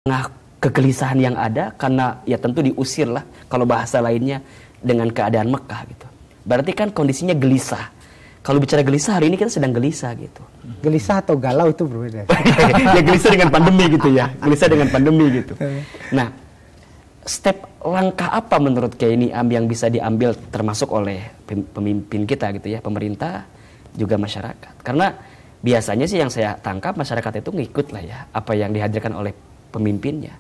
tengah kegelisahan yang ada, karena ya tentu diusir lah kalau bahasa lainnya dengan keadaan Mekah gitu. Berarti kan kondisinya gelisah. Kalau bicara gelisah, hari ini kita sedang gelisah gitu. Gelisah atau galau itu berbeda. Ya gelisah dengan pandemi gitu ya. Gelisah dengan pandemi gitu. Nah, step langkah apa menurut Kiai Niam yang bisa diambil termasuk oleh pemimpin kita gitu ya, pemerintah juga masyarakat? Karena biasanya sih yang saya tangkap masyarakat itu ngikut lah ya apa yang dihadirkan oleh pemimpinnya.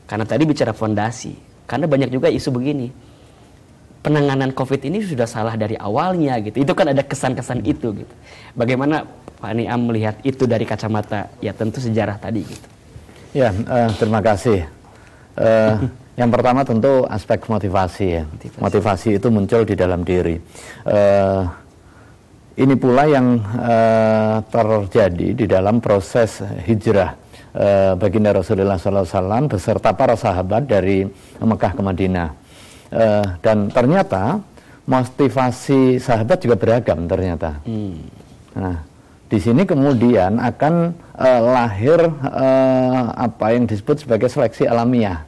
Karena tadi bicara fondasi, karena banyak juga isu begini, penanganan COVID ini sudah salah dari awalnya gitu. Itu kan ada kesan-kesan itu gitu. Bagaimana Pak Niam melihat itu dari kacamata ya tentu sejarah tadi gitu. Ya, terima kasih. Yang pertama tentu aspek motivasi ya. Motivasi itu muncul di dalam diri. Ini pula yang terjadi di dalam proses hijrah baginda Rasulullah SAW beserta para sahabat dari Mekah ke Madinah. Dan ternyata motivasi sahabat juga beragam ternyata. Nah, di sini kemudian akan lahir apa yang disebut sebagai seleksi alamiah.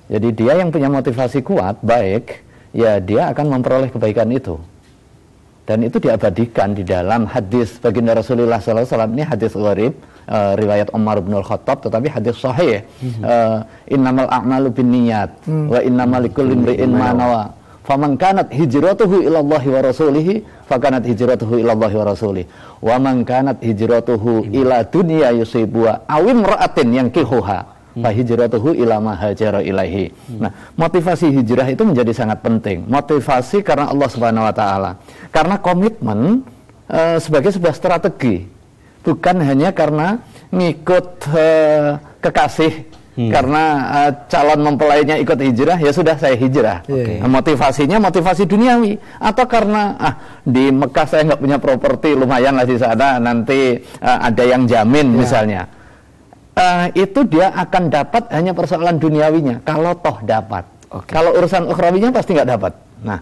Jadi dia yang punya motivasi kuat, baik, ya dia akan memperoleh kebaikan itu. Dan itu diabadikan di dalam hadis baginda Rasulullah SAW. Ini hadis gharib, riwayat Umar bin Al-Khattab, tetapi hadis sahih. Innamal a'malu binniyat wa innamal likulli imri'in ma nawa. Faman kanat hijratuhu ilallahi wa rasulihi fakanat hijratuhu ilallahi wa rasulihi. Wa man kanat hijratuhu ila dunya yusibuha aw imra'atin yankihuha fa hijratuhu ila ma hajara ilaihi. Nah, motivasi hijrah itu menjadi sangat penting. Motivasi karena Allah Subhanahu wa taala. Karena komitmen sebagai sebuah strategi. Bukan hanya karena ngikut kekasih, karena calon mempelainya ikut hijrah, ya sudah saya hijrah. Nah, motivasinya motivasi duniawi, atau karena di Mekah saya nggak punya properti, lumayan lah di sana, nanti ada yang jamin misalnya. Itu dia akan dapat hanya persoalan duniawinya, kalau toh dapat. Kalau urusan ukhrawinya pasti nggak dapat. Nah,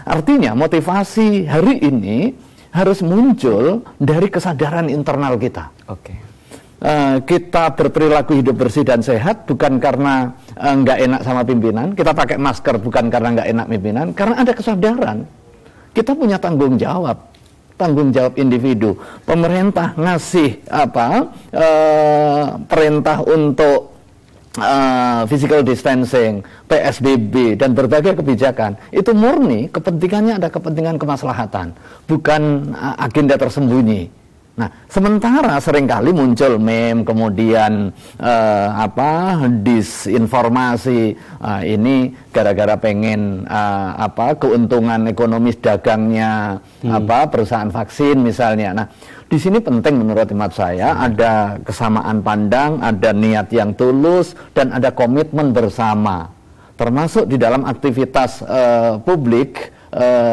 artinya motivasi hari ini harus muncul dari kesadaran internal kita. Kita berperilaku hidup bersih dan sehat bukan karena nggak enak sama pimpinan. Kita pakai masker bukan karena nggak enak pimpinan, karena ada kesadaran. Kita punya tanggung jawab individu. Pemerintah ngasih perintah untuk physical distancing, PSBB dan berbagai kebijakan. Itu murni kepentingannya ada kepentingan kemaslahatan, bukan agenda tersembunyi. Nah, sementara seringkali muncul meme, kemudian disinformasi, ini gara-gara pengen keuntungan ekonomis dagangnya perusahaan vaksin misalnya. Nah, di sini penting menurut hemat saya ada kesamaan pandang, ada niat yang tulus dan ada komitmen bersama. Termasuk di dalam aktivitas publik,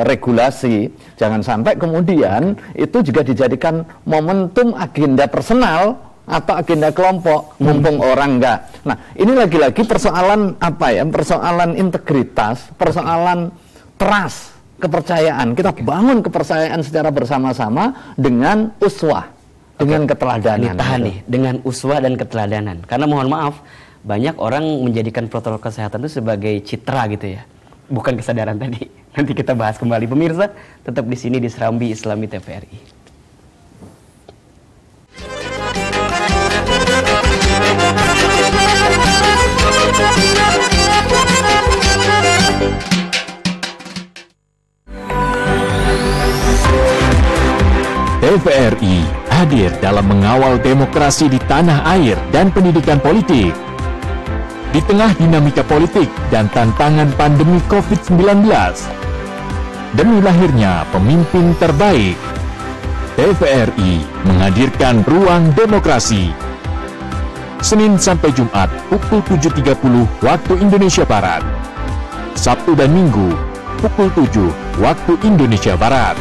regulasi, jangan sampai kemudian itu juga dijadikan momentum agenda personal atau agenda kelompok, mumpung orang enggak. Nah, ini lagi-lagi persoalan persoalan integritas, persoalan trust, kepercayaan. Kita bangun kepercayaan secara bersama-sama dengan uswah, dengan keteladanan. Ditahan nih, dengan uswah dan keteladanan. Karena mohon maaf, banyak orang menjadikan protokol kesehatan itu sebagai citra gitu ya, bukan kesadaran tadi. Nanti kita bahas kembali. Pemirsa, tetap di sini di Serambi Islami TVRI. TVRI hadir dalam mengawal demokrasi di tanah air dan pendidikan politik. Di tengah dinamika politik dan tantangan pandemi COVID-19, demi lahirnya pemimpin terbaik, TVRI menghadirkan Ruang Demokrasi. Senin sampai Jumat pukul 7.30 waktu Indonesia Barat. Sabtu dan Minggu pukul 7 waktu Indonesia Barat.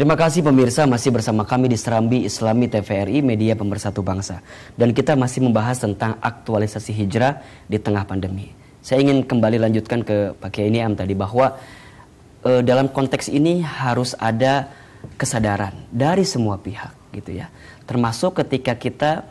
Terima kasih pemirsa, masih bersama kami di Serambi Islami TVRI, media pemersatu bangsa. Dan kita masih membahas tentang aktualisasi hijrah di tengah pandemi. Saya ingin kembali lanjutkan ke Pak Kiai Niam tadi, bahwa dalam konteks ini harus ada kesadaran dari semua pihak gitu ya. Termasuk ketika kita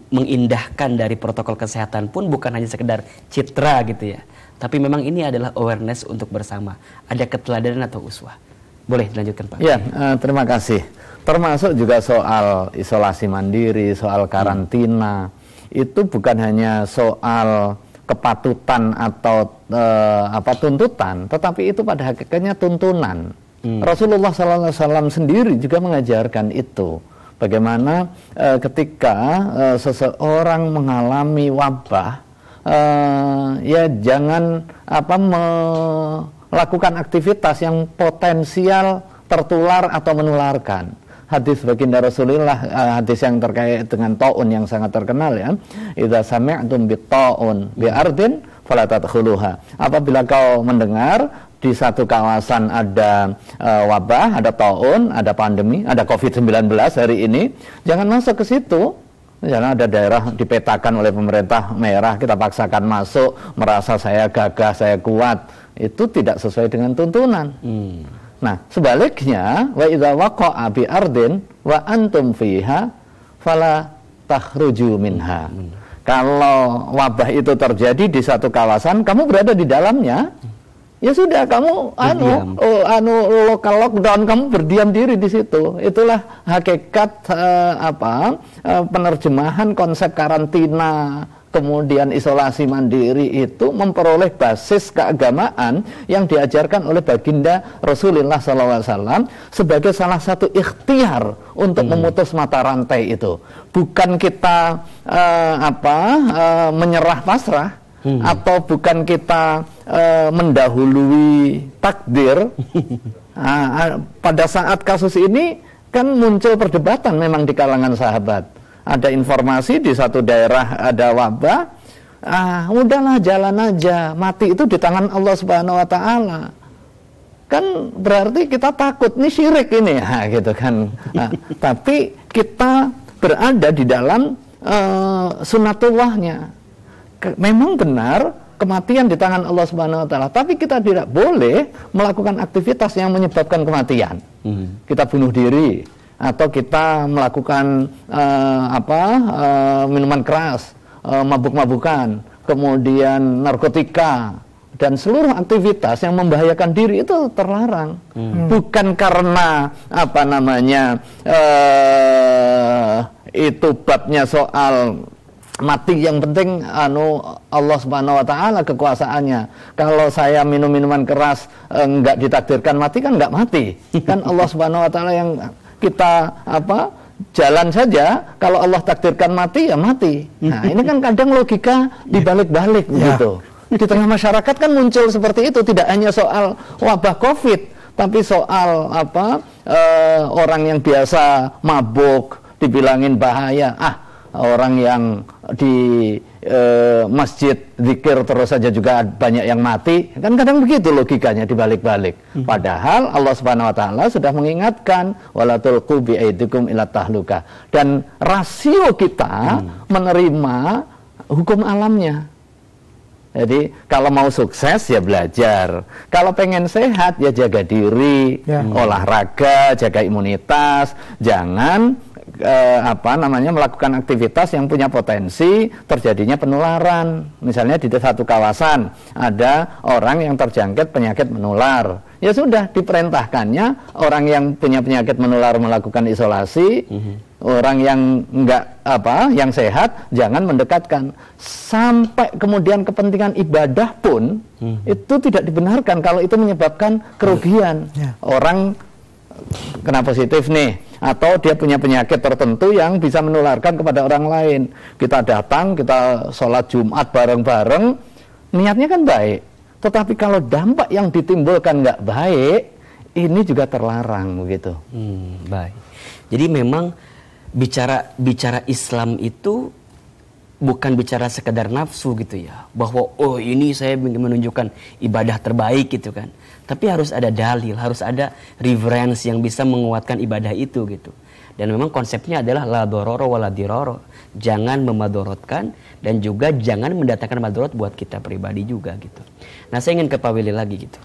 mengindahkan dari protokol kesehatan pun bukan hanya sekedar citra gitu ya. Tapi memang ini adalah awareness untuk bersama. Ada keteladanan atau uswah. Boleh dilanjutkan Pak? Ya, terima kasih. Termasuk juga soal isolasi mandiri, soal karantina. Itu bukan hanya soal kepatutan atau tuntutan, tetapi itu pada hakikatnya tuntunan. Rasulullah SAW sendiri juga mengajarkan itu. Bagaimana ketika seseorang mengalami wabah, ya jangan melakukan aktivitas yang potensial tertular atau menularkan. Hadis baginda Rasulullah, hadis yang terkait dengan taun yang sangat terkenal ya. Idza sami'tum bit-taun bi ardin fala tadkhuluha. Apabila kau mendengar di satu kawasan ada wabah, ada taun, ada pandemi, ada COVID-19 hari ini, jangan masuk ke situ. Jangan ada daerah dipetakan oleh pemerintah merah, kita paksakan masuk, merasa saya gagah, saya kuat. Itu tidak sesuai dengan tuntunan. Nah, sebaliknya, wa idza waqa'a bi ardin wa antum fiha fala takhruju minha. Kalau wabah itu terjadi di satu kawasan, kamu berada di dalamnya, ya sudah kamu lokal lockdown, kamu berdiam diri di situ. Itulah hakikat penerjemahan konsep karantina, kemudian isolasi mandiri itu memperoleh basis keagamaan yang diajarkan oleh baginda Rasulullah SAW sebagai salah satu ikhtiar untuk memutus mata rantai itu. Bukan kita menyerah pasrah, atau bukan kita mendahului takdir. Pada saat kasus ini kan muncul perdebatan memang di kalangan sahabat. Ada informasi di satu daerah ada wabah, udahlah jalan aja, mati itu di tangan Allah Subhanahu Wa Taala. Kan berarti kita takut, nih syirik ini gitu kan. Tapi kita berada di dalam sunnatullahnya. Memang benar kematian di tangan Allah Subhanahu Wa Taala, tapi kita tidak boleh melakukan aktivitas yang menyebabkan kematian. Kita bunuh diri, atau kita melakukan minuman keras, mabuk-mabukan, kemudian narkotika, dan seluruh aktivitas yang membahayakan diri itu terlarang. Bukan karena itu babnya soal mati, yang penting Allah Subhanahu Wa Taala kekuasaannya. Kalau saya minum minuman keras nggak ditakdirkan mati, kan nggak mati. Kan Allah Subhanahu Wa Taala yang kita jalan saja, kalau Allah takdirkan mati ya mati. Nah, ini kan kadang logika dibalik-balik begitu. Di tengah masyarakat kan muncul seperti itu, tidak hanya soal wabah Covid, tapi soal orang yang biasa mabuk dibilangin bahaya. Orang yang di masjid zikir terus saja juga banyak yang mati, kan kadang begitu logikanya dibalik-balik. Padahal Allah Subhanahu Wa Taala sudah mengingatkan wala tulqu bi aidikum ila tahluka, dan rasio kita menerima hukum alamnya. Jadi kalau mau sukses ya belajar, kalau pengen sehat ya jaga diri, olahraga, jaga imunitas, jangan melakukan aktivitas yang punya potensi terjadinya penularan. Misalnya di satu kawasan ada orang yang terjangkit penyakit menular, ya sudah diperintahkannya orang yang punya penyakit menular melakukan isolasi, orang yang yang sehat jangan mendekatkan. Sampai kemudian kepentingan ibadah pun itu tidak dibenarkan kalau itu menyebabkan kerugian. Orang kena positif nih, atau dia punya penyakit tertentu yang bisa menularkan kepada orang lain, kita datang, kita sholat Jumat bareng-bareng, niatnya kan baik, tetapi kalau dampak yang ditimbulkan nggak baik, ini juga terlarang begitu. Baik. Jadi memang bicara Islam itu bukan bicara sekedar nafsu gitu ya, bahwa oh ini saya menunjukkan ibadah terbaik gitu kan, tapi harus ada dalil, harus ada reference yang bisa menguatkan ibadah itu gitu. Dan memang konsepnya adalah la dororo wala diroro, jangan memadorotkan dan juga jangan mendatangkan madorot buat kita pribadi juga gitu. Nah saya ingin ke Pak Willy lagi gitu,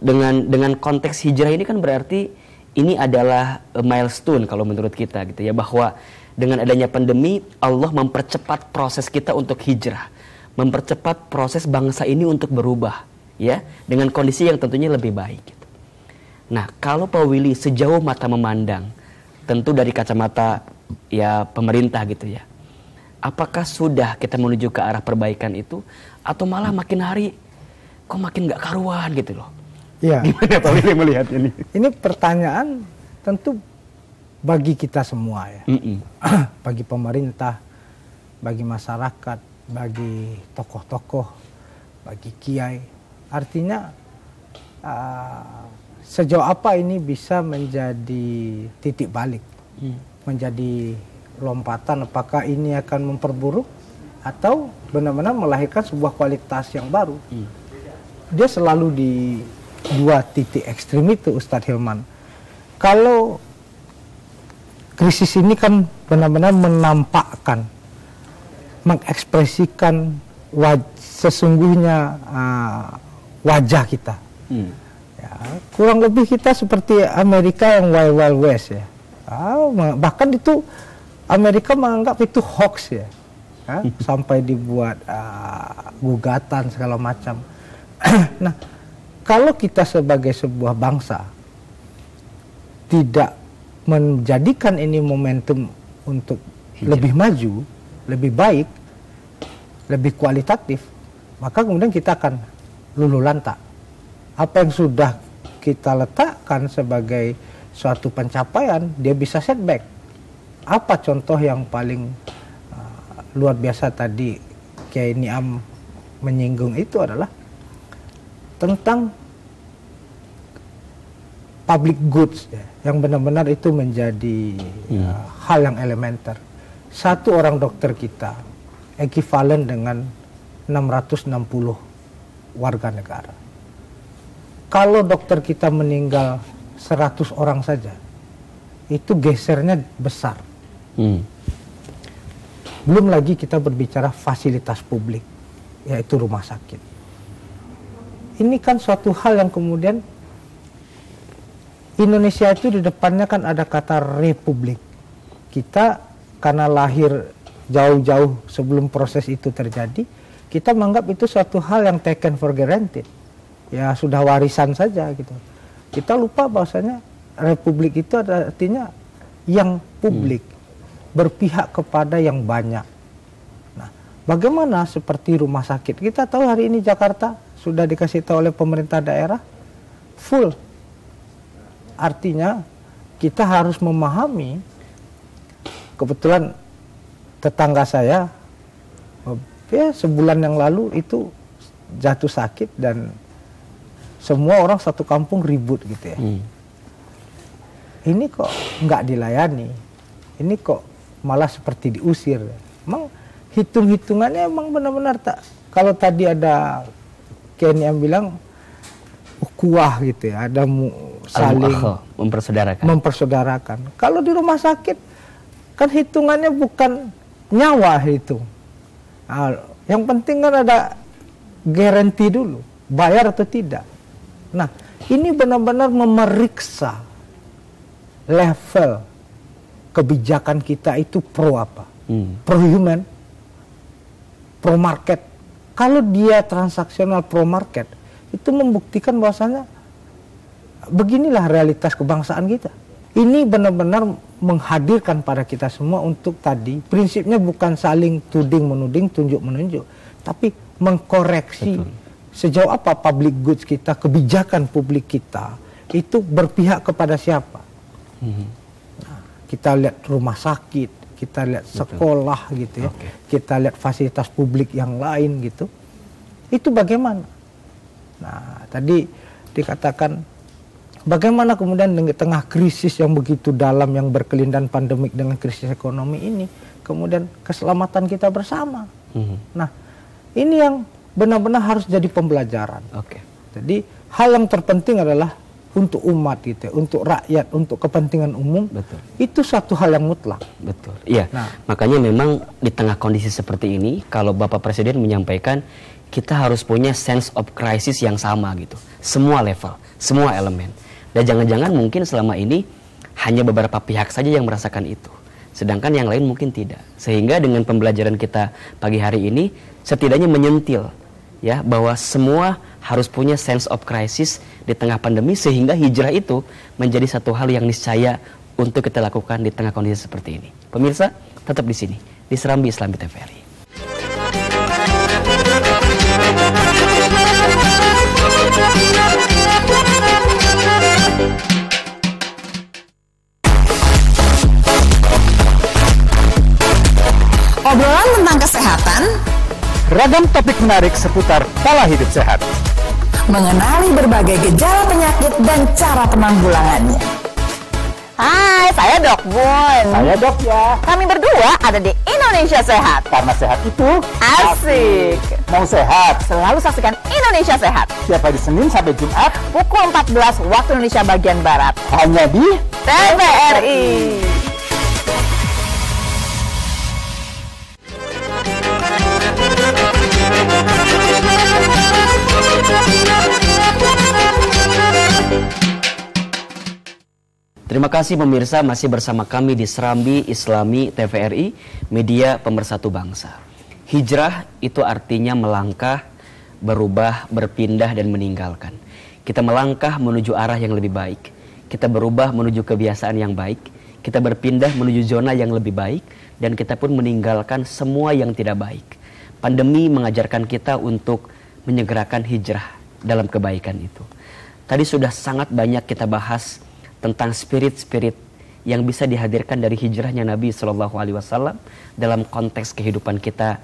dengan konteks hijrah ini kan berarti ini adalah milestone kalau menurut kita gitu ya, bahwa dengan adanya pandemi Allah mempercepat proses kita untuk hijrah, mempercepat proses bangsa ini untuk berubah ya, dengan kondisi yang tentunya lebih baik gitu. Nah kalau Pak Willy sejauh mata memandang, tentu dari kacamata ya pemerintah gitu ya, apakah sudah kita menuju ke arah perbaikan itu, atau malah makin hari kok makin gak karuan gitu loh? Ya. Gimana Pak Willy melihat ini? Ini pertanyaan tentu bagi kita semua ya. Bagi pemerintah, bagi masyarakat, bagi tokoh-tokoh, bagi kiai. Artinya sejauh apa ini bisa menjadi titik balik, menjadi lompatan, apakah ini akan memperburuk atau benar-benar melahirkan sebuah kualitas yang baru. Dia selalu di dua titik ekstrim itu, Ustadz Hilman. Kalau krisis ini kan benar-benar menampakkan, mengekspresikan sesungguhnya wajah kita. Ya, kurang lebih kita seperti Amerika yang Wild Wild West ya. Bahkan itu Amerika menganggap itu hoax ya. Sampai dibuat gugatan segala macam. Nah, kalau kita sebagai sebuah bangsa tidak menjadikan ini momentum untuk lebih maju, lebih baik, lebih kualitatif, maka kemudian kita akan luluh lantak. Apa yang sudah kita letakkan sebagai suatu pencapaian, dia bisa setback. Apa contoh yang paling luar biasa tadi Kiai Niam menyinggung itu adalah tentang public goods ya, yang benar-benar itu menjadi hal yang elementer. Satu orang dokter kita ekivalen dengan 660 warga negara. Kalau dokter kita meninggal 100 orang saja, itu gesernya besar. Belum lagi kita berbicara fasilitas publik, yaitu rumah sakit. Ini kan suatu hal yang kemudian Indonesia itu di depannya kan ada kata republik. Kita karena lahir jauh-jauh sebelum proses itu terjadi, kita menganggap itu suatu hal yang taken for granted. Ya sudah warisan saja gitu. Kita lupa bahwasanya republik itu artinya yang publik, berpihak kepada yang banyak. Nah, bagaimana seperti rumah sakit? Kita tahu hari ini Jakarta sudah dikasih tahu oleh pemerintah daerah full. Artinya kita harus memahami, kebetulan tetangga saya ya sebulan yang lalu itu jatuh sakit dan semua orang satu kampung ribut gitu ya. Ini kok nggak dilayani, ini kok malah seperti diusir. Emang hitung-hitungannya emang benar-benar tak. Kalau tadi ada Ken yang bilang ukhuwah gitu ya, ada saling mempersaudarakan. Kalau di rumah sakit kan hitungannya bukan nyawa hitung. Nah, yang penting kan ada garansi dulu, bayar atau tidak. Nah, ini benar-benar memeriksa level kebijakan kita itu pro apa? Pro human, pro market. Kalau dia transaksional pro market, itu membuktikan bahwasanya beginilah realitas kebangsaan kita. Ini benar-benar menghadirkan pada kita semua untuk tadi prinsipnya bukan saling tuding menuding, tunjuk menunjuk, tapi mengkoreksi sejauh apa public goods kita, kebijakan publik kita itu berpihak kepada siapa. Nah, kita lihat rumah sakit, kita lihat sekolah gitu ya, kita lihat fasilitas publik yang lain gitu, itu bagaimana? Nah, tadi dikatakan Bagaimana kemudian di tengah krisis yang begitu dalam, yang berkelindan pandemik dengan krisis ekonomi ini, kemudian keselamatan kita bersama. Nah, ini yang benar-benar harus jadi pembelajaran. Jadi hal yang terpenting adalah untuk umat gitu, untuk rakyat, untuk kepentingan umum. Itu satu hal yang mutlak. Iya. Nah, makanya memang di tengah kondisi seperti ini, kalau Bapak Presiden menyampaikan kita harus punya sense of crisis yang sama gitu, semua level, semua elemen. Dan jangan-jangan mungkin selama ini hanya beberapa pihak saja yang merasakan itu, sedangkan yang lain mungkin tidak. Sehingga dengan pembelajaran kita pagi hari ini setidaknya menyentil ya bahwa semua harus punya sense of crisis di tengah pandemi, sehingga hijrah itu menjadi satu hal yang niscaya untuk kita lakukan di tengah kondisi seperti ini. Pemirsa, tetap di sini di Serambi Islami TVRI. Obrolan tentang kesehatan, ragam topik menarik seputar pola hidup sehat, mengenali berbagai gejala penyakit dan cara penanggulangannya. Hai, saya Dok Bun. Saya Dok ya. Kami berdua ada di Indonesia Sehat. Karena sehat itu asik. Mau sehat? Selalu saksikan Indonesia Sehat. Tiap hari Senin sampai Jumat pukul 14 waktu Indonesia bagian Barat. Hanya di TVRI. Terima kasih pemirsa, masih bersama kami di Serambi Islami TVRI, media pemersatu bangsa. Hijrah itu artinya melangkah, berubah, berpindah dan meninggalkan. Kita melangkah menuju arah yang lebih baik. Kita berubah menuju kebiasaan yang baik. Kita berpindah menuju zona yang lebih baik, dan kita pun meninggalkan semua yang tidak baik. Pandemi mengajarkan kita untuk menyegerakan hijrah dalam kebaikan itu. Tadi sudah sangat banyak kita bahas tentang spirit-spirit yang bisa dihadirkan dari hijrahnya Nabi SAW dalam konteks kehidupan kita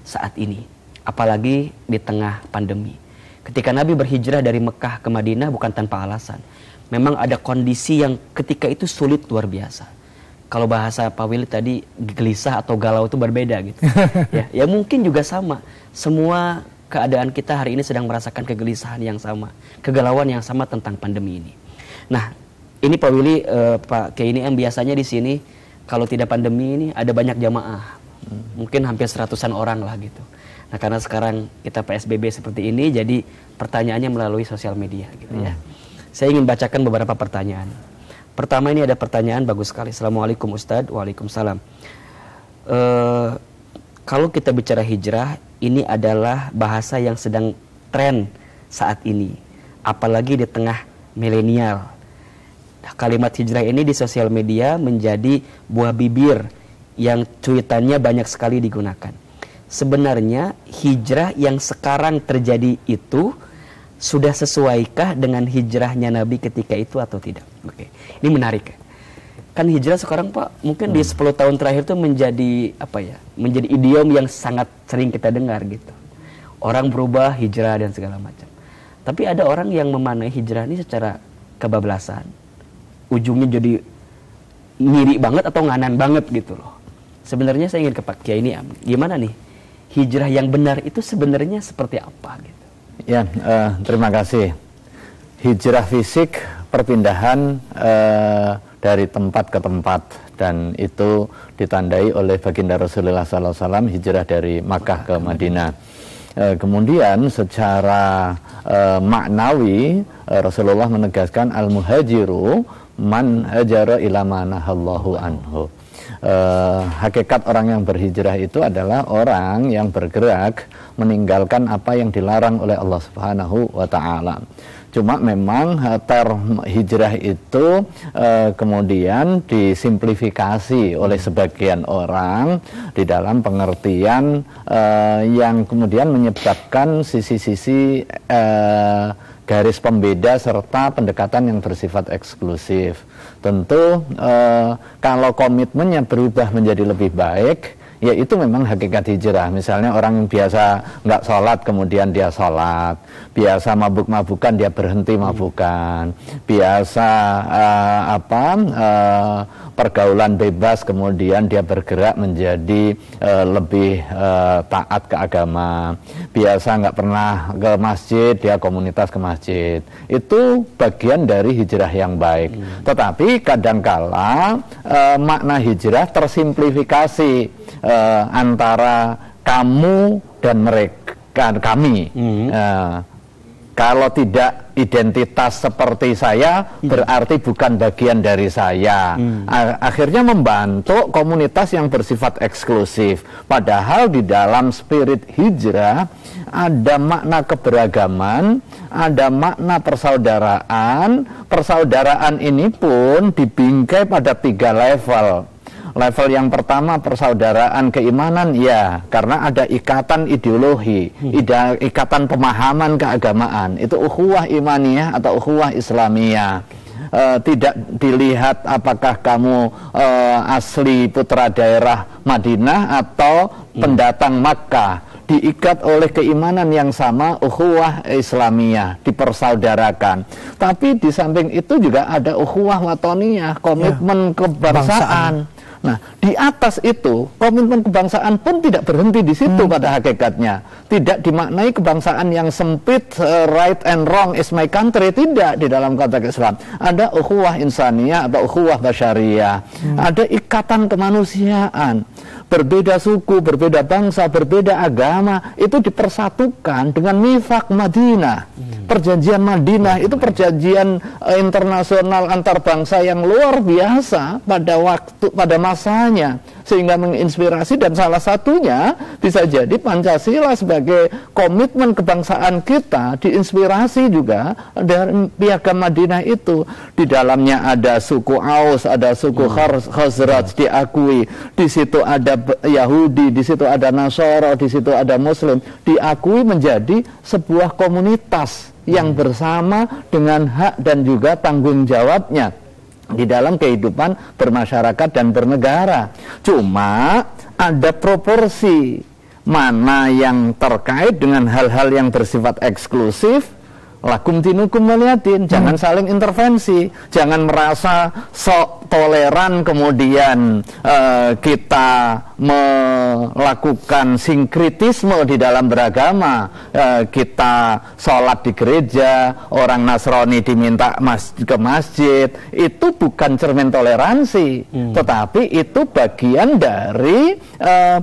saat ini. Apalagi di tengah pandemi. Ketika Nabi berhijrah dari Mekah ke Madinah bukan tanpa alasan. Memang ada kondisi yang ketika itu sulit luar biasa. Kalau bahasa Pak Willy tadi, gelisah atau galau itu berbeda gitu. Ya mungkin juga sama. Semua keadaan kita hari ini sedang merasakan kegelisahan yang sama, kegalauan yang sama tentang pandemi ini. Nah, ini Pak Willy, Pak Kiai Niam, biasanya di sini kalau tidak pandemi ini ada banyak jamaah, mungkin hampir 100-an orang lah gitu. Nah, karena sekarang kita PSBB seperti ini, jadi pertanyaannya melalui sosial media gitu ya. Saya ingin bacakan beberapa pertanyaan. Pertama, ini ada pertanyaan bagus sekali. Assalamualaikum Ustadz. Waalaikumsalam. Kalau kita bicara hijrah, ini adalah bahasa yang sedang tren saat ini, apalagi di tengah milenial. Kalimat hijrah ini di sosial media menjadi buah bibir yang cuitannya banyak sekali digunakan. Sebenarnya hijrah yang sekarang terjadi itu sudah sesuaikah dengan hijrahnya Nabi ketika itu atau tidak? Oke. Ini menarik. Kan hijrah sekarang Pak, mungkin di 10 tahun terakhir itu menjadi apa ya? Menjadi idiom yang sangat sering kita dengar gitu. Orang berubah, hijrah dan segala macam. Tapi ada orang yang memaknai hijrah ini secara kebablasan. Ujungnya jadi ngiri banget atau nganan banget gitu loh. Sebenarnya saya ingin ke Pak Kiai ini, gimana nih hijrah yang benar itu sebenarnya seperti apa gitu? Ya, terima kasih. Hijrah fisik, perpindahan dari tempat ke tempat, dan itu ditandai oleh baginda Rasulullah SAW hijrah dari Makkah ke Madinah. Kemudian secara maknawi Rasulullah menegaskan al-muhajiru man hajara ila manahallahu anhu. Hakikat orang yang berhijrah itu adalah orang yang bergerak meninggalkan apa yang dilarang oleh Allah Subhanahu wa taala. Cuma memang term hijrah itu kemudian disimplifikasi oleh sebagian orang di dalam pengertian yang kemudian menyebabkan sisi-sisi garis pembeda serta pendekatan yang bersifat eksklusif. Tentu kalau komitmennya berubah menjadi lebih baik, ya itu memang hakikat hijrah. Misalnya orang yang biasa nggak sholat kemudian dia sholat, biasa mabuk-mabukan dia berhenti mabukan, biasa pergaulan bebas kemudian dia bergerak menjadi lebih taat ke agama, biasa nggak pernah ke masjid dia komunitas ke masjid. Itu bagian dari hijrah yang baik. Tetapi kadangkala makna hijrah tersimplifikasi antara kamu dan mereka, kami. Kalau tidak identitas seperti saya, berarti bukan bagian dari saya. Akhirnya membentuk komunitas yang bersifat eksklusif. Padahal di dalam spirit hijrah ada makna keberagaman, ada makna persaudaraan. Persaudaraan ini pun dibingkai pada 3 level. Level yang pertama persaudaraan keimanan, ya, karena ada ikatan ideologi, ikatan pemahaman keagamaan. Itu ukhuwah imaniyah atau ukhuwah islamiyah. Tidak dilihat apakah kamu asli putra daerah Madinah atau pendatang Makkah. Diikat oleh keimanan yang sama, ukhuwah islamiyah, dipersaudarakan. Tapi di samping itu juga ada ukhuwah watoniyah, komitmen kebangsaan. Nah, di atas itu komitmen kebangsaan pun tidak berhenti di situ pada hakikatnya. Tidak dimaknai kebangsaan yang sempit, right and wrong is my country, tidak di dalam konteks Islam. Ada ukhuwah insaniyah atau ukhuwah basyariyah. Ada ikatan kemanusiaan. Berbeda suku, berbeda bangsa, berbeda agama, itu dipersatukan dengan mitsaq Madinah. Perjanjian Madinah itu perjanjian internasional antar bangsa yang luar biasa pada masanya, sehingga menginspirasi, dan salah satunya bisa jadi Pancasila sebagai komitmen kebangsaan kita diinspirasi juga dari Piagam Madinah itu. Di dalamnya ada suku Aus, ada suku Khazraj diakui, di situ ada Yahudi, di situ ada Nasara, di situ ada Muslim, diakui menjadi sebuah komunitas yang bersama dengan hak dan juga tanggung jawabnya di dalam kehidupan bermasyarakat dan bernegara. Cuma ada proporsi mana yang terkait dengan hal-hal yang bersifat eksklusif. Lakum dinukum waliyadin, jangan saling intervensi, jangan merasa sok toleran kemudian kita melakukan sinkritisme di dalam beragama. Kita sholat di gereja, orang Nasrani diminta ke masjid, itu bukan cermin toleransi, tetapi itu bagian dari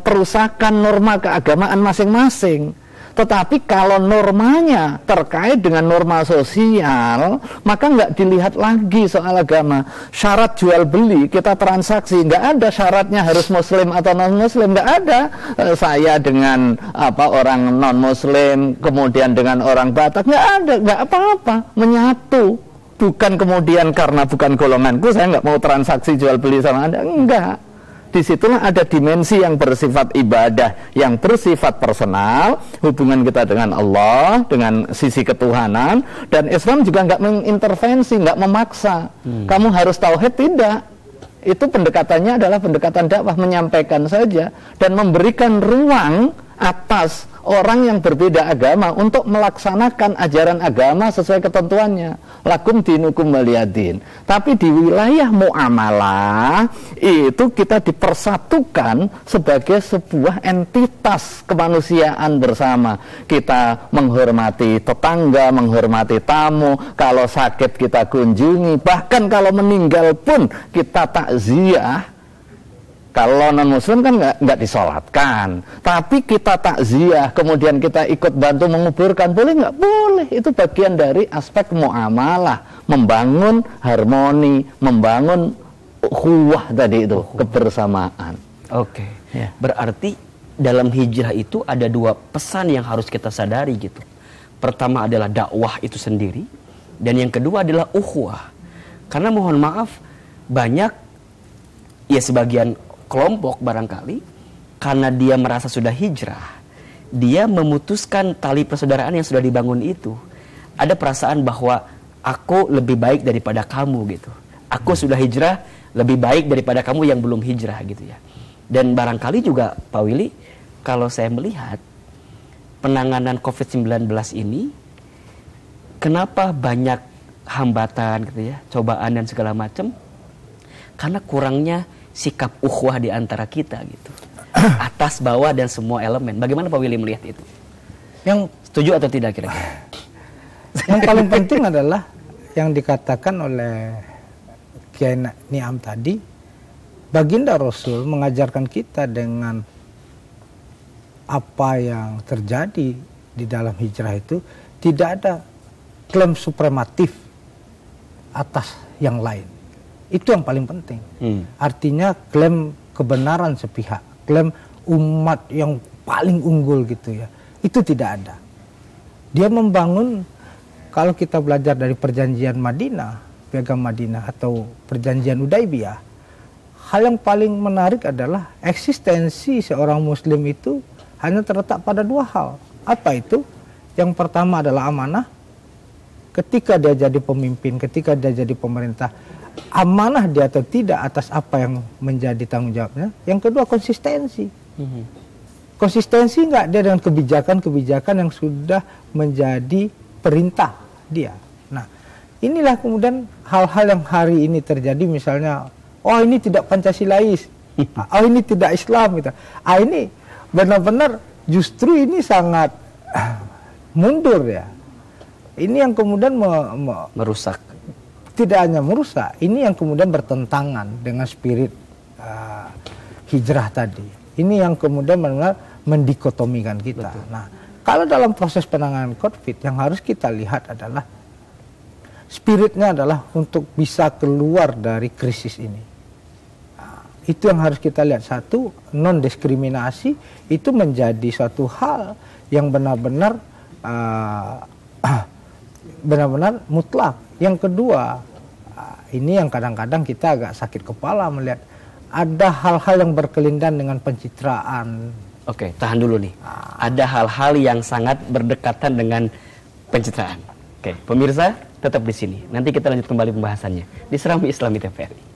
perusakan norma keagamaan masing-masing. Tetapi kalau normanya terkait dengan norma sosial, maka nggak dilihat lagi soal agama. Syarat jual beli, kita transaksi, nggak ada syaratnya harus muslim atau non muslim, nggak ada. Saya dengan orang non muslim, kemudian dengan orang Batak, nggak ada, nggak apa-apa, menyatu. Bukan kemudian karena bukan golonganku, saya nggak mau transaksi jual beli sama Anda, enggak. Disitulah ada dimensi yang bersifat ibadah, yang bersifat personal, hubungan kita dengan Allah, dengan sisi ketuhanan. Dan Islam juga nggak mengintervensi, nggak memaksa. Kamu harus tauhid, tidak. Itu pendekatannya adalah pendekatan dakwah, menyampaikan saja dan memberikan ruang atas orang yang berbeda agama untuk melaksanakan ajaran agama sesuai ketentuannya. Lakum dinukum waliyadin. Tapi di wilayah muamalah itu kita dipersatukan sebagai sebuah entitas kemanusiaan bersama. Kita menghormati tetangga, menghormati tamu, kalau sakit kita kunjungi, bahkan kalau meninggal pun kita takziah. Kalau non-muslim kan nggak disolatkan, tapi kita takziah, kemudian kita ikut bantu menguburkan, boleh nggak? Boleh. Itu bagian dari aspek muamalah, membangun harmoni, membangun ukhuwah tadi itu, kebersamaan. Oke. Berarti dalam hijrah itu ada 2 pesan yang harus kita sadari gitu. Pertama adalah dakwah itu sendiri, dan yang kedua adalah ukhuwah. Karena mohon maaf, banyak ya sebagian kelompok barangkali karena dia merasa sudah hijrah, dia memutuskan tali persaudaraan yang sudah dibangun itu. Ada perasaan bahwa aku lebih baik daripada kamu gitu. Aku sudah hijrah, lebih baik daripada kamu yang belum hijrah gitu ya. Dan barangkali juga Pak Willy, kalau saya melihat penanganan COVID-19 ini, kenapa banyak hambatan gitu ya, cobaan dan segala macam? Karena kurangnya sikap ukhuwah di antara kita gitu. Atas, bawah, dan semua elemen. Bagaimana Pak Willy melihat itu? Yang Setuju atau tidak kira-kira? Yang paling penting adalah yang dikatakan oleh Kiai Niam tadi, Baginda Rasul mengajarkan kita dengan apa yang terjadi di dalam hijrah itu, tidak ada klaim suprematif atas yang lain. Itu yang paling penting. Artinya klaim kebenaran sepihak, klaim umat yang paling unggul gitu ya, itu tidak ada. Dia membangun, kalau kita belajar dari perjanjian Madinah, Piagam Madinah atau perjanjian Udaibiyah, hal yang paling menarik adalah eksistensi seorang muslim itu hanya terletak pada dua hal. Apa itu? Yang pertama adalah amanah. Ketika dia jadi pemimpin, ketika dia jadi pemerintah, amanah dia atau tidak atas apa yang menjadi tanggung jawabnya. Yang kedua, konsistensi. Konsistensi nggak dia dengan kebijakan-kebijakan yang sudah menjadi perintah dia. Nah, inilah kemudian hal-hal yang hari ini terjadi, misalnya, oh ini tidak Pancasilais, oh ini tidak Islam gitu. Ini benar-benar justru ini sangat mundur ya. Ini yang kemudian Merusak. Tidak hanya merusak, ini yang kemudian bertentangan dengan spirit hijrah tadi. Ini yang kemudian mendikotomikan kita. Betul. Nah, kalau dalam proses penanganan COVID, yang harus kita lihat adalah spiritnya adalah untuk bisa keluar dari krisis ini. Nah, itu yang harus kita lihat. Satu, non-diskriminasi itu menjadi suatu hal yang benar-benar benar-benar mutlak. Yang kedua, ini yang kadang-kadang kita agak sakit kepala melihat ada hal-hal yang berkelindan dengan pencitraan. Oke, tahan dulu nih. Ada hal-hal yang sangat berdekatan dengan pencitraan. Oke, pemirsa tetap di sini. Nanti kita lanjut kembali pembahasannya di Serambi Islami TVRI.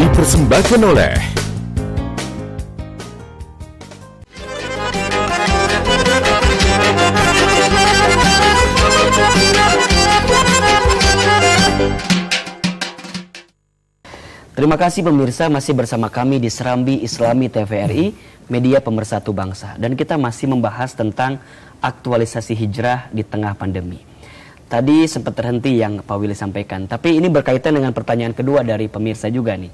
Dipersembahkan oleh Terima kasih pemirsa, masih bersama kami di Serambi Islami TVRI, media pemersatu bangsa. Dan kita masih membahas tentang aktualisasi hijrah di tengah pandemi. Tadi sempat terhenti yang Pak Willy sampaikan, tapi ini berkaitan dengan pertanyaan kedua dari pemirsa juga nih.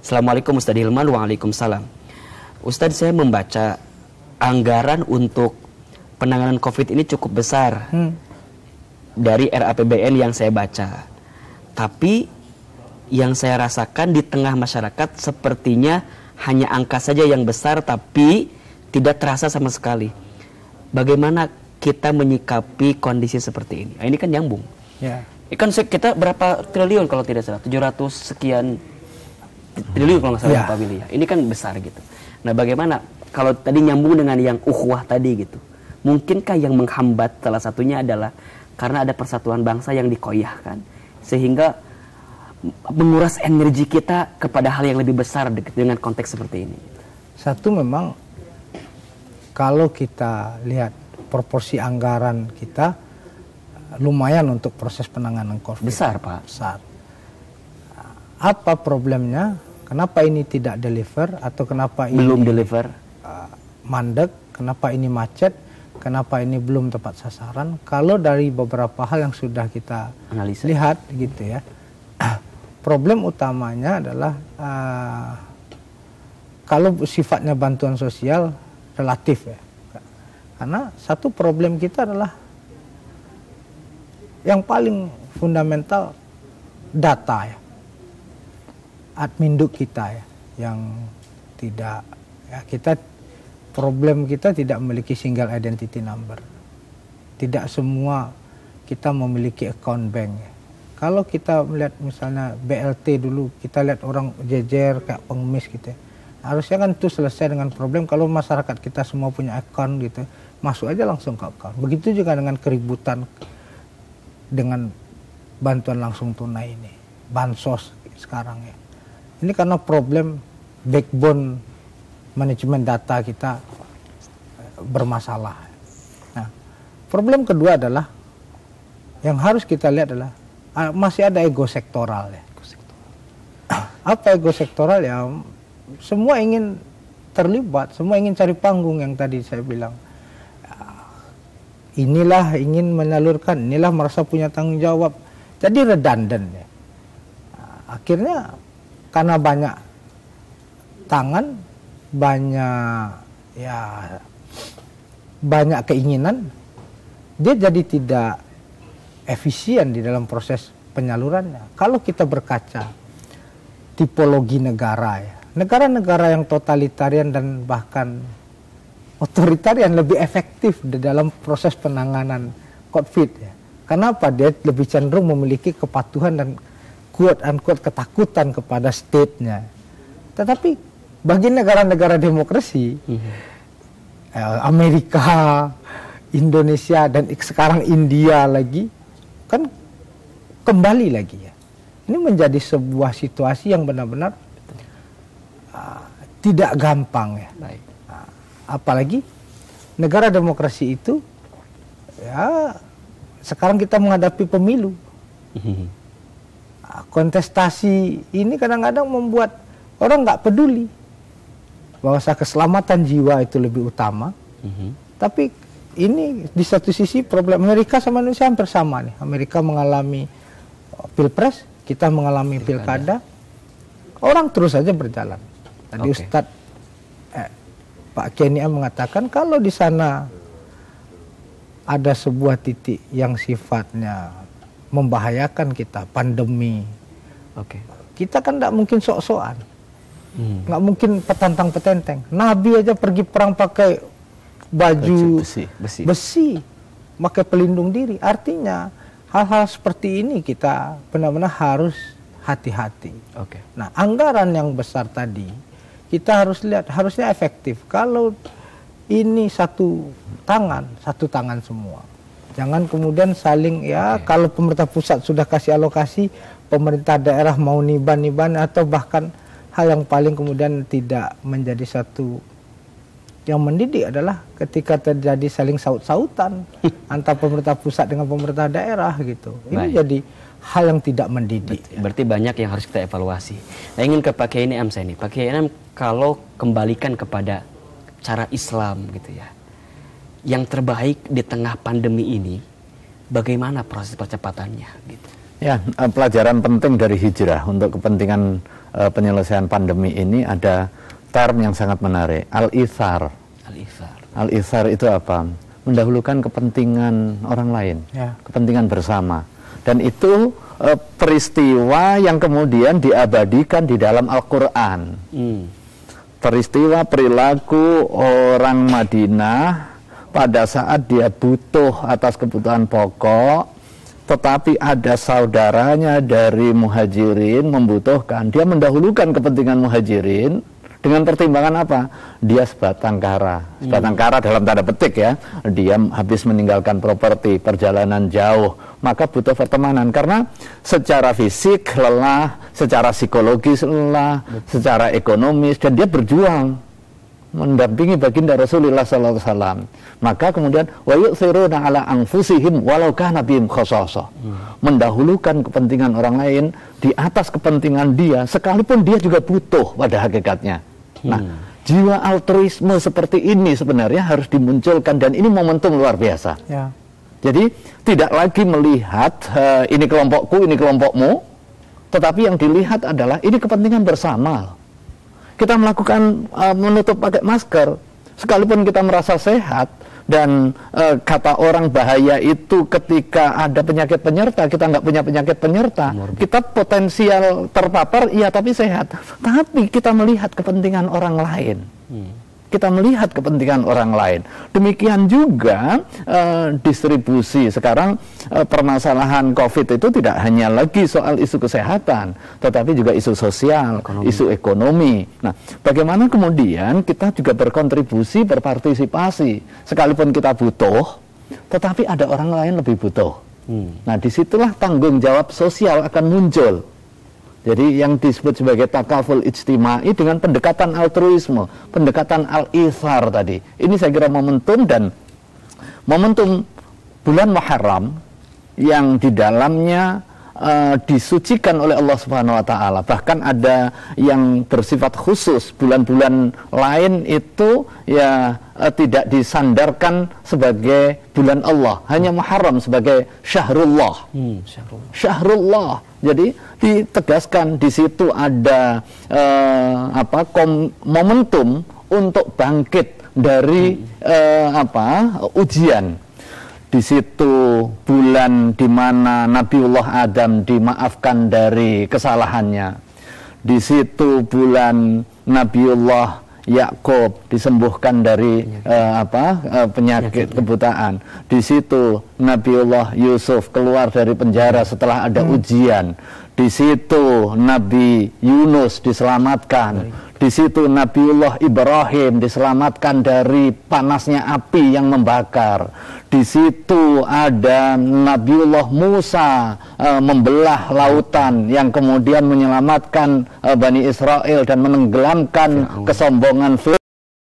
Assalamualaikum Ustadz Hilman, waalaikumsalam. Ustadz, saya membaca anggaran untuk penanganan COVID ini cukup besar dari RAPBN yang saya baca. Tapi yang saya rasakan di tengah masyarakat sepertinya hanya angka saja yang besar tapi tidak terasa sama sekali. Bagaimana kita menyikapi kondisi seperti ini? Nah, ini kan nyambung. Ya. Kan kita berapa triliun kalau tidak salah? 700 sekian triliun kalau nggak salah Pak Willy. Ini kan besar gitu. Nah, bagaimana kalau tadi nyambung dengan yang ukhuwah tadi gitu? Mungkinkah yang menghambat salah satunya adalah karena ada persatuan bangsa yang dikoyahkan sehingga menguras energi kita kepada hal yang lebih besar dengan konteks seperti ini? Satu, memang kalau kita lihat proporsi anggaran kita lumayan untuk proses penanganan COVID. Besar, Pak. Besar. Apa problemnya? Kenapa ini tidak deliver atau kenapa ini belum deliver? Mandek, kenapa ini macet, kenapa ini belum tepat sasaran? Kalau dari beberapa hal yang sudah kita analisa, lihat gitu ya. Problem utamanya adalah kalau sifatnya bantuan sosial relatif ya. Karena satu problem kita adalah yang paling fundamental data ya, adminduk kita ya, yang tidak ya, problem kita tidak memiliki single identity number. Tidak semua kita memiliki account bank ya. Kalau kita melihat misalnya BLT dulu, kita lihat orang jejer kayak pengemis gitu ya. Harusnya kan itu selesai dengan problem kalau masyarakat kita semua punya account gitu. Masuk aja langsung ke account. Begitu juga dengan keributan dengan bantuan langsung tunai ini. Bansos sekarang ya. Ini karena problem backbone manajemen data kita bermasalah. Nah, problem kedua adalah yang harus kita lihat adalah masih ada ego sektoral ya. Apa ego sektoral ya? Semua ingin terlibat, semua ingin cari panggung yang tadi saya bilang. Inilah ingin menyalurkan, inilah merasa punya tanggung jawab. Jadi redundant ya. Akhirnya karena banyak tangan, banyak keinginan, dia jadi tidak efisien di dalam proses penyalurannya. Kalau kita berkaca tipologi negara ya, negara-negara yang totalitarian dan bahkan otoritarian lebih efektif di dalam proses penanganan COVID ya. Kenapa? Dia lebih cenderung memiliki kepatuhan dan quote-unquote ketakutan kepada state-nya. Tetapi bagi negara-negara demokrasi, Amerika, Indonesia, dan sekarang India lagi, kan kembali lagi ya. Ini menjadi sebuah situasi yang benar-benar tidak gampang ya. Baik. Apalagi negara demokrasi itu ya sekarang kita menghadapi pemilu. Kontestasi ini kadang-kadang membuat orang nggak peduli bahwa keselamatan jiwa itu lebih utama. Tapi ini di satu sisi problem Amerika sama Indonesia hampir sama nih. Amerika mengalami pilpres, kita mengalami pilkada. Orang terus saja berjalan. Tadi Ustadz Pak Kenia mengatakan kalau di sana ada sebuah titik yang sifatnya membahayakan kita, pandemi. Kita kan tidak mungkin sok-sokan. Nggak mungkin petantang-petenteng. Nabi aja pergi perang pakai baju besi, pakai pelindung diri. Artinya hal-hal seperti ini kita benar-benar harus hati-hati. Nah, anggaran yang besar tadi kita harus lihat, harusnya efektif. Kalau ini satu tangan semua. Jangan kemudian saling ya, kalau pemerintah pusat sudah kasih alokasi, pemerintah daerah mau niban atau bahkan hal yang paling kemudian tidak menjadi satu yang mendidik adalah ketika terjadi saling saut-sautan antara pemerintah pusat dengan pemerintah daerah gitu. Ini jadi hal yang tidak mendidik. Berarti banyak yang harus kita evaluasi. Nah, ingin ke Pak Kiai Niam saya nih. Pak Kiai Niam, kalau kembalikan kepada cara Islam gitu ya, yang terbaik di tengah pandemi ini, bagaimana proses percepatannya gitu? Ya, pelajaran penting dari hijrah untuk kepentingan penyelesaian pandemi ini ada term yang sangat menarik, al-ithar. Al-ithar itu apa? Mendahulukan kepentingan orang lain, kepentingan bersama. Dan itu peristiwa yang kemudian diabadikan di dalam Al-Quran. Peristiwa perilaku orang Madinah pada saat dia butuh atas kebutuhan pokok, tetapi ada saudaranya dari muhajirin membutuhkan, dia mendahulukan kepentingan muhajirin dengan pertimbangan apa? Dia sebatang kara. Sebatang kara dalam tanda petik ya, dia habis meninggalkan properti, perjalanan jauh, maka butuh pertemanan. Karena secara fisik lelah, secara psikologis lelah, secara ekonomis, dan dia berjuang mendampingi baginda Rasulullah SAW. Maka kemudian wa yu'thiruna ala anfusihim walau kana bihim khassasah. Mendahulukan kepentingan orang lain di atas kepentingan dia, sekalipun dia juga butuh pada hakikatnya. Nah, jiwa altruisme seperti ini sebenarnya harus dimunculkan, dan ini momentum luar biasa. Jadi tidak lagi melihat ini kelompokku, ini kelompokmu, tetapi yang dilihat adalah ini kepentingan bersama. Kita melakukan menutup pakai masker, sekalipun kita merasa sehat, Dan kata orang bahaya itu ketika ada penyakit penyerta, kita nggak punya penyakit penyerta, kita potensial terpapar, iya tapi sehat. Tapi kita melihat kepentingan orang lain. Kita melihat kepentingan orang lain. Demikian juga distribusi. Sekarang permasalahan COVID itu tidak hanya lagi soal isu kesehatan, tetapi juga isu sosial, isu ekonomi. Nah, bagaimana kemudian kita juga berkontribusi, berpartisipasi, sekalipun kita butuh, tetapi ada orang lain lebih butuh. Nah, disitulah tanggung jawab sosial akan muncul. Jadi yang disebut sebagai takaful ijtimai dengan pendekatan altruisme, pendekatan al-ithar tadi. Ini saya kira momentum, dan momentum bulan Muharram yang di dalamnya disucikan oleh Allah Subhanahu wa taala. Bahkan ada yang bersifat khusus, bulan-bulan lain itu ya tidak disandarkan sebagai bulan Allah, hanya Muharram sebagai syahrullah. Syahrullah. Jadi ditegaskan di situ ada momentum untuk bangkit dari ujian. Di situ bulan di mana Nabiullah Adam dimaafkan dari kesalahannya. Di situ bulan Nabiullah Yakub disembuhkan dari penyakit kebutaan. Di situ Nabiullah Yusuf keluar dari penjara setelah ada ujian. Di situ Nabi Yunus diselamatkan. Di situ Nabiullah Ibrahim diselamatkan dari panasnya api yang membakar. Di situ ada Nabiullah Musa membelah lautan yang kemudian menyelamatkan Bani Israel dan menenggelamkan kesombongan Firaun.